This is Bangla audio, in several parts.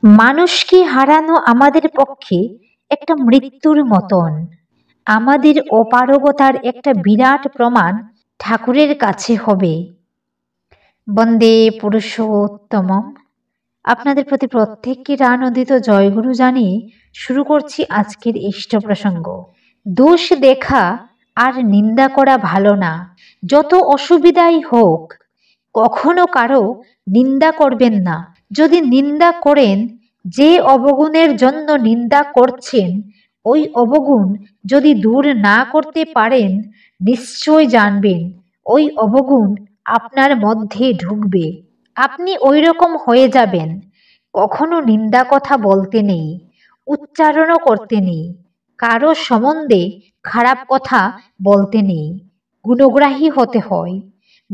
মানুষকে হারানো আমাদের পক্ষে একটা মৃত্যুর মতন। আমাদের অপারগতার একটা বিরাট প্রমাণ ঠাকুরের কাছে হবে। বন্দে পুরুষোত্তমম। আপনাদের প্রতি প্রত্যেককে রানন্দিত জয়গুরু জানিয়ে শুরু করছি আজকের ইষ্ট প্রসঙ্গ। দোষ দেখা আর নিন্দা করা ভালো না। যত অসুবিধাই হোক, কখনো কারো নিন্দা করবেন না। যদি নিন্দা করেন, যে অবগুণের জন্য নিন্দা করছেন, ওই অবগুণ যদি দূর না করতে পারেন, নিশ্চয় জানবেন ওই অবগুণ আপনার মধ্যে ঢুকবে, আপনি ওই রকম হয়ে যাবেন। কখনো নিন্দা কথা বলতে নেই, উচ্চারণও করতে নেই, কারো সম্বন্ধে খারাপ কথা বলতে নেই। গুণগ্রাহী হতে হয়,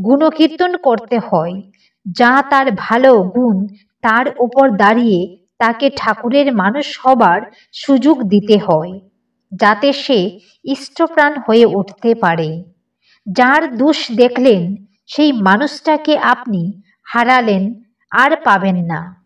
গুণকীর্তন করতে হয়। যা তার ভালো গুণ, তার উপর দাঁড়িয়ে তাকে ঠাকুরের মানুষ হবার সুযোগ দিতে হয়, যাতে সে ইষ্টপ্রাণ হয়ে উঠতে পারে। যার দোষ দেখলেন, সেই মানুষটাকে আপনি হারালেন, আর পাবেন না।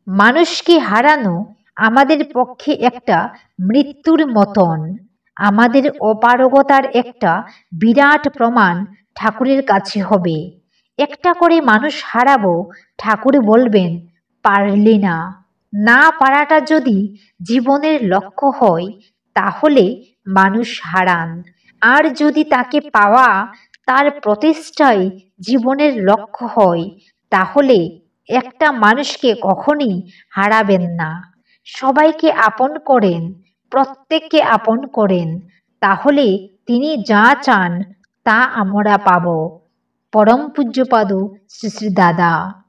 মানুষকে হারানো আমাদের পক্ষে একটা মৃত্যুর মতন। আমাদের অপারগতার একটা বিরাট প্রমাণ ঠাকুরের কাছে হবে। একটা করে মানুষ হারাবো, ঠাকুর বলবেন পারলি না। না পারাটা যদি জীবনের লক্ষ্য হয়, তাহলে মানুষ হারান। আর যদি তাকে পাওয়া, তার প্রতিষ্ঠাই জীবনের লক্ষ্য হয়, তাহলে একটা মানুষকে কখনই হারাবেন না। সবাইকে আপন করেন, প্রত্যেককে আপন করেন, তাহলে তিনি যা চান তা আমরা পাব। পরম পূজ্যপাদ শ্রী শ্রী দাদা।